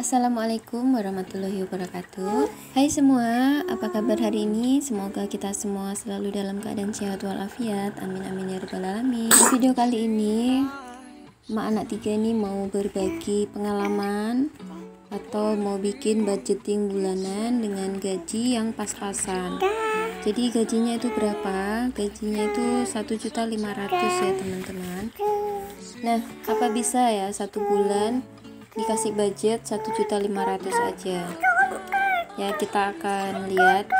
Assalamualaikum warahmatullahi wabarakatuh. Hai semua, apa kabar hari ini? Semoga kita semua selalu dalam keadaan sehat walafiat. Amin amin ya rabbal alamin. Di video kali ini, Mak anak 3 ini mau berbagi pengalaman atau mau bikin budgeting bulanan dengan gaji yang pas-pasan. Jadi gajinya itu berapa? Gajinya itu 1.500.000 ya teman-teman. Nah, apa bisa ya satu bulan dikasih budget 1.500.000 aja ya? Kita akan lihat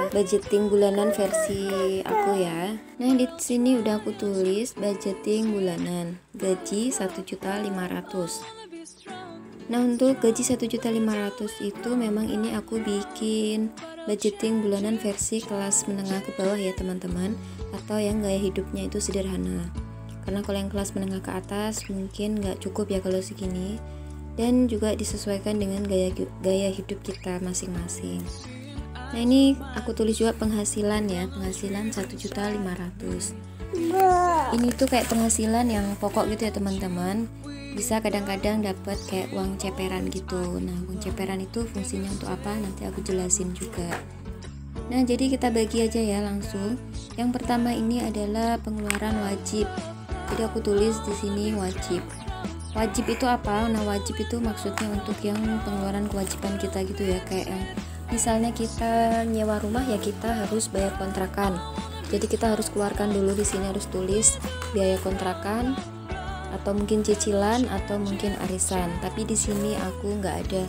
budgeting bulanan versi aku ya. Nah, di sini udah aku tulis budgeting bulanan gaji 1.500.000. Nah, untuk gaji 1.500.000 itu memang ini aku bikin budgeting bulanan versi kelas menengah ke bawah ya teman-teman, atau yang gaya hidupnya itu sederhana. Karena kalau yang kelas menengah ke atas mungkin nggak cukup ya kalau segini, dan juga disesuaikan dengan gaya hidup kita masing-masing. Nah, ini aku tulis juga penghasilan ya, penghasilan 1.500.000. Ini tuh kayak penghasilan yang pokok gitu ya teman-teman. Bisa kadang-kadang dapat kayak uang ceperan gitu. Nah, uang ceperan itu fungsinya untuk apa? Nanti aku jelasin juga. Nah, jadi kita bagi aja ya langsung. Yang pertama ini adalah pengeluaran wajib. Jadi aku tulis di sini wajib. Wajib itu apa? Nah, wajib itu maksudnya untuk yang pengeluaran kewajiban kita gitu ya, kayak yang misalnya kita nyewa rumah ya kita harus bayar kontrakan. Jadi kita harus keluarkan dulu, di sini harus tulis biaya kontrakan atau mungkin cicilan atau mungkin arisan. Tapi di sini aku nggak ada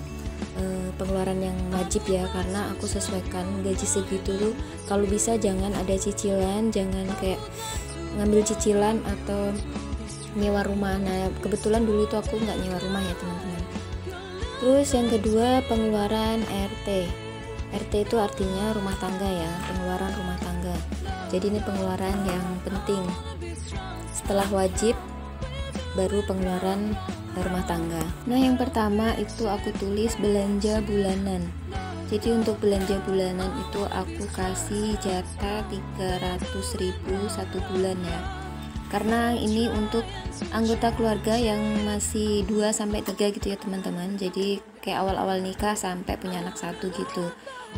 pengeluaran yang wajib ya, karena aku sesuaikan gaji segitu tuh. Kalau bisa jangan ada cicilan, jangan kayak ngambil cicilan atau nyewa rumah. Nah, kebetulan dulu itu aku nggak nyewa rumah ya teman-teman. Terus yang kedua pengeluaran RT. RT itu artinya rumah tangga ya, pengeluaran rumah tangga. Jadi ini pengeluaran yang penting. Setelah wajib baru pengeluaran rumah tangga. Nah, yang pertama itu aku tulis belanja bulanan. Jadi untuk belanja bulanan itu aku kasih jatah 300.000 satu bulan ya. Karena ini untuk anggota keluarga yang masih 2-3 gitu ya teman-teman. Jadi kayak awal-awal nikah sampai punya anak 1 gitu.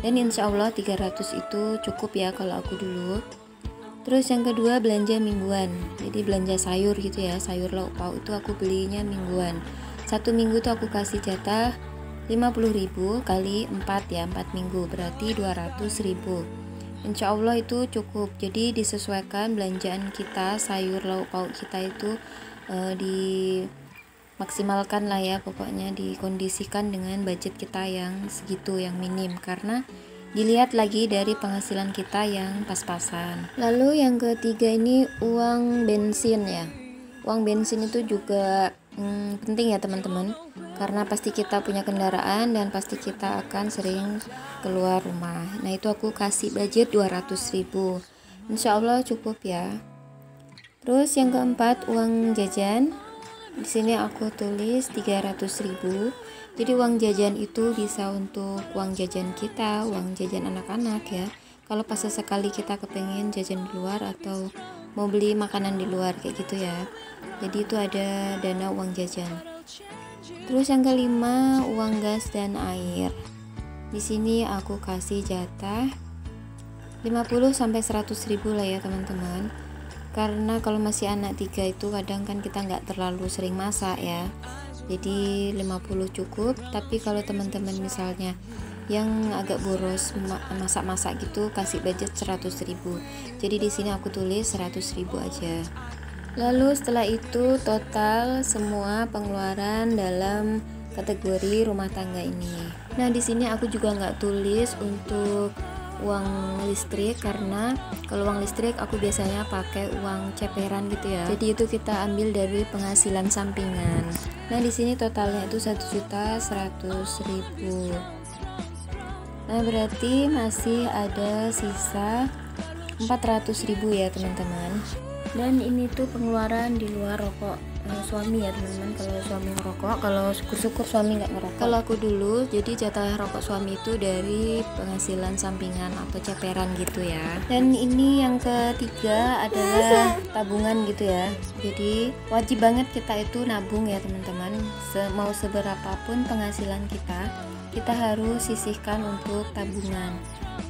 Dan insya Allah 300 itu cukup ya kalau aku dulu. Terus yang kedua belanja mingguan. Jadi belanja sayur gitu ya, sayur lauk pauk itu aku belinya mingguan. Satu minggu tuh aku kasih jatah 50.000 kali 4 ya, 4 minggu berarti 200.000. Insya Allah itu cukup. Jadi disesuaikan belanjaan kita, sayur lauk pauk kita itu dimaksimalkan lah ya, pokoknya dikondisikan dengan budget kita yang segitu, yang minim, karena dilihat lagi dari penghasilan kita yang pas-pasan. Lalu yang ketiga ini uang bensin ya. Uang bensin itu juga penting ya teman-teman, karena pasti kita punya kendaraan dan pasti kita akan sering keluar rumah. Nah, itu aku kasih budget 200.000. Insya Allah cukup ya. Terus yang keempat uang jajan. Di sini aku tulis 300.000. Jadi uang jajan itu bisa untuk uang jajan kita, uang jajan anak-anak ya. Kalau pas sesekali kita kepengen jajan di luar atau mau beli makanan di luar kayak gitu ya. Jadi itu ada dana uang jajan. Terus yang kelima uang gas dan air. Di sini aku kasih jatah 50-100.000 lah ya teman-teman. Karena kalau masih anak 3 itu kadang kan kita nggak terlalu sering masak ya. Jadi 50 cukup. Tapi kalau teman-teman misalnya yang agak boros masak-masak gitu, kasih budget 100.000. Jadi di sini aku tulis 100.000 aja. Lalu setelah itu total semua pengeluaran dalam kategori rumah tangga ini. Nah, di sini aku juga nggak tulis untuk uang listrik, karena kalau uang listrik aku biasanya pakai uang ceperan gitu ya. Jadi itu kita ambil dari penghasilan sampingan. Nah, di sini totalnya itu 1.100.000. Nah, berarti masih ada sisa 400.000 ya teman-teman. Dan ini tuh pengeluaran di luar rokok suami ya teman-teman. Kalau suami ngerokok, kalau syukur-syukur suami nggak ngerokok. Kalau aku dulu, jadi jatah rokok suami itu dari penghasilan sampingan atau ceperan gitu ya. Dan ini yang ketiga adalah tabungan gitu ya. Jadi wajib banget kita itu nabung ya teman-teman. Mau seberapapun penghasilan kita harus sisihkan untuk tabungan.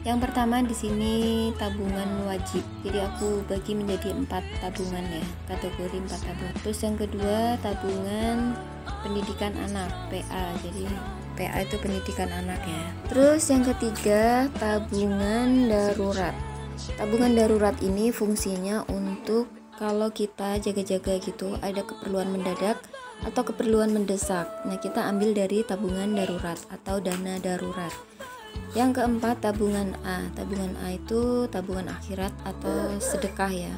Yang pertama di sini tabungan wajib. Jadi aku bagi menjadi 4 tabungan ya, kategori 4 tabungan. Terus yang kedua tabungan pendidikan anak, PA. Jadi PA itu pendidikan anak ya. Terus yang ketiga tabungan darurat. Tabungan darurat ini fungsinya untuk kalau kita jaga-jaga gitu, ada keperluan mendadak atau keperluan mendesak. Nah, kita ambil dari tabungan darurat atau dana darurat. Yang keempat tabungan A. Tabungan A itu tabungan akhirat atau sedekah ya.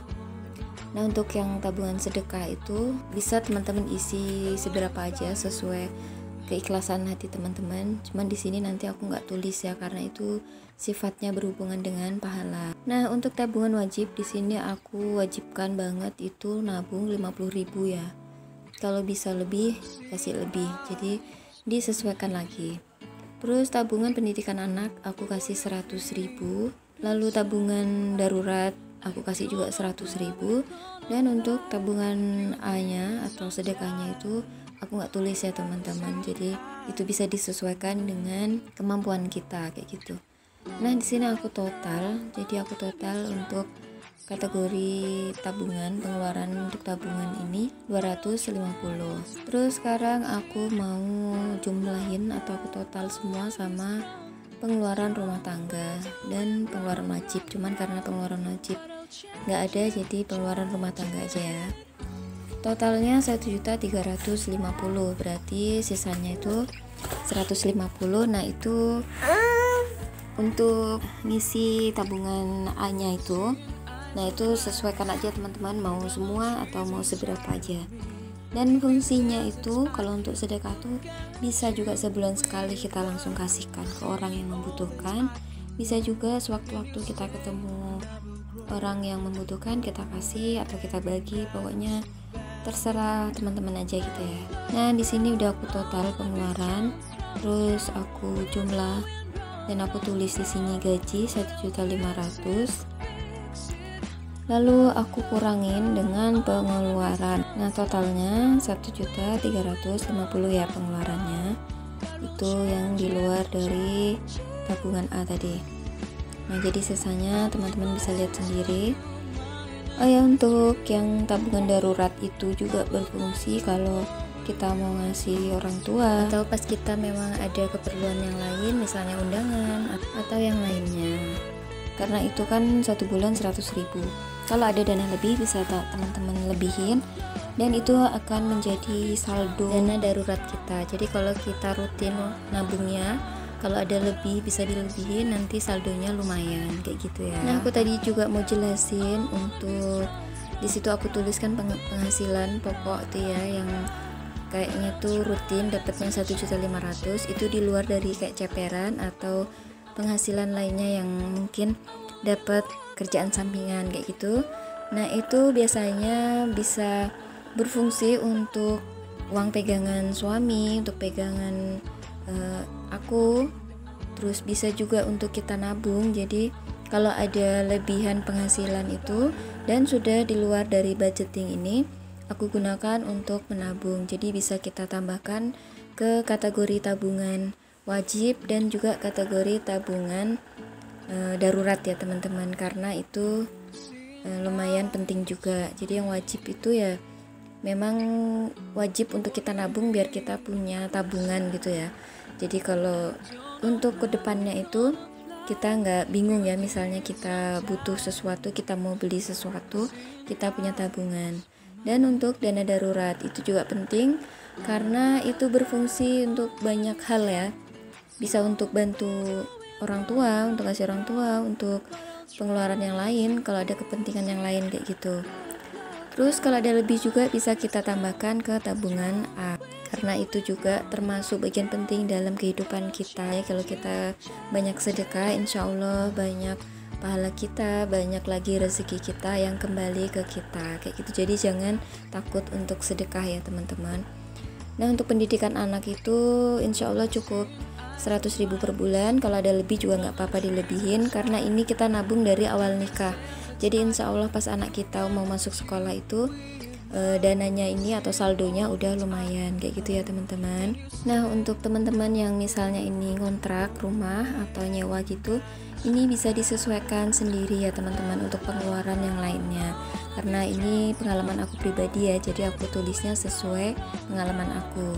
Nah, untuk yang tabungan sedekah itu bisa teman-teman isi seberapa aja sesuai keikhlasan hati teman-teman. Cuman di sini nanti aku nggak tulis ya karena itu sifatnya berhubungan dengan pahala. Nah, untuk tabungan wajib di sini aku wajibkan banget itu nabung 50.000 ya. Kalau bisa lebih kasih lebih. Jadi disesuaikan lagi. Terus tabungan pendidikan anak aku kasih 100.000. Lalu tabungan darurat aku kasih juga 100.000. Dan untuk tabungan A nya atau sedekahnya itu aku nggak tulis ya teman-teman. Jadi itu bisa disesuaikan dengan kemampuan kita kayak gitu. Nah, di sini aku total. Jadi aku total untuk kategori tabungan, pengeluaran untuk tabungan ini 250. Terus sekarang aku mau jumlahin atau aku total semua sama pengeluaran rumah tangga dan pengeluaran wajib. Cuman karena pengeluaran wajib nggak ada, jadi pengeluaran rumah tangga aja ya. Totalnya 1.350.000, berarti sisanya itu 150. Nah, itu untuk ngisi tabungan A nya itu. Nah, itu sesuaikan aja teman-teman, mau semua atau mau seberapa aja. Dan fungsinya itu kalau untuk sedekah tuh bisa juga sebulan sekali kita langsung kasihkan ke orang yang membutuhkan. Bisa juga sewaktu-waktu kita ketemu orang yang membutuhkan kita kasih atau kita bagi, pokoknya terserah teman-teman aja gitu ya. Nah, di sini udah aku total pengeluaran, terus aku jumlah dan aku tulis di sini gaji 1.500.000. Lalu aku kurangin dengan pengeluaran. Nah, totalnya 1.350.000 ya pengeluarannya. Itu yang di luar dari tabungan A tadi. Nah, jadi sisanya teman-teman bisa lihat sendiri. Oh ya, untuk yang tabungan darurat itu juga berfungsi kalau kita mau ngasih orang tua atau pas kita memang ada keperluan yang lain, misalnya undangan atau yang lainnya. Karena itu kan 1 bulan 100.000. Kalau ada dana lebih bisa teman-teman lebihin, dan itu akan menjadi saldo dana darurat kita. Jadi kalau kita rutin nabungnya, kalau ada lebih bisa dilebihin, nanti saldonya lumayan kayak gitu ya. Nah, aku tadi juga mau jelasin untuk di situ aku tuliskan penghasilan pokok tuh ya, yang kayaknya tuh rutin dapatnya 1.500.000, itu di luar dari kayak ceperan atau penghasilan lainnya yang mungkin dapat kerjaan sampingan kayak gitu. Nah, itu biasanya bisa berfungsi untuk uang pegangan suami, untuk pegangan aku, terus bisa juga untuk kita nabung. Jadi kalau ada lebihan penghasilan itu dan sudah di luar dari budgeting ini, aku gunakan untuk menabung. Jadi bisa kita tambahkan ke kategori tabungan wajib dan juga kategori tabungan darurat ya teman-teman, karena itu lumayan penting juga. Jadi yang wajib itu ya memang wajib untuk kita nabung biar kita punya tabungan gitu ya. Jadi kalau untuk kedepannya itu kita nggak bingung ya, misalnya kita butuh sesuatu, kita mau beli sesuatu, kita punya tabungan. Dan untuk dana darurat itu juga penting karena itu berfungsi untuk banyak hal ya. Bisa untuk bantu orang tua, untuk kasih orang tua, untuk pengeluaran yang lain kalau ada kepentingan yang lain kayak gitu. Terus kalau ada lebih juga bisa kita tambahkan ke tabungan A, karena itu juga termasuk bagian penting dalam kehidupan kita ya. Kalau kita banyak sedekah, insya Allah banyak pahala kita, banyak lagi rezeki kita yang kembali ke kita kayak gitu. Jadi jangan takut untuk sedekah ya teman-teman. Nah, untuk pendidikan anak itu insya Allah cukup 100.000 per bulan. Kalau ada lebih juga nggak apa-apa dilebihin, karena ini kita nabung dari awal nikah. Jadi insya Allah pas anak kita mau masuk sekolah itu dananya ini atau saldonya udah lumayan kayak gitu ya teman-teman. Nah, untuk teman-teman yang misalnya ini ngontrak rumah atau nyewa gitu, ini bisa disesuaikan sendiri ya teman-teman untuk pengeluaran yang lainnya, karena ini pengalaman aku pribadi ya, jadi aku tulisnya sesuai pengalaman aku.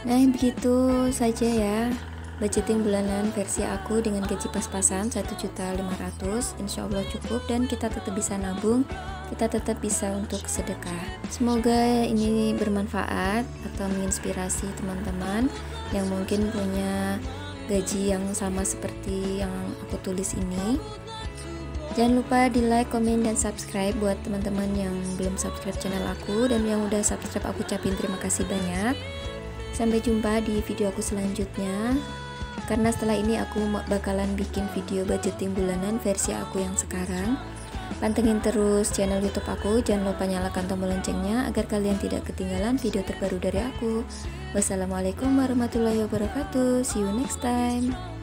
Nah, begitu saja ya budgeting bulanan versi aku dengan gaji pas-pasan 1.500.000. Insya Allah cukup dan kita tetap bisa nabung, kita tetap bisa untuk sedekah. Semoga ini bermanfaat atau menginspirasi teman-teman yang mungkin punya gaji yang sama seperti yang aku tulis ini. Jangan lupa di like, komen, dan subscribe buat teman-teman yang belum subscribe channel aku, dan yang udah subscribe aku ucapin terima kasih banyak. Sampai jumpa di video aku selanjutnya, karena setelah ini aku bakalan bikin video budgeting bulanan versi aku yang sekarang. Pantengin terus channel YouTube aku, jangan lupa nyalakan tombol loncengnya agar kalian tidak ketinggalan video terbaru dari aku. Wassalamualaikum warahmatullahi wabarakatuh. See you next time.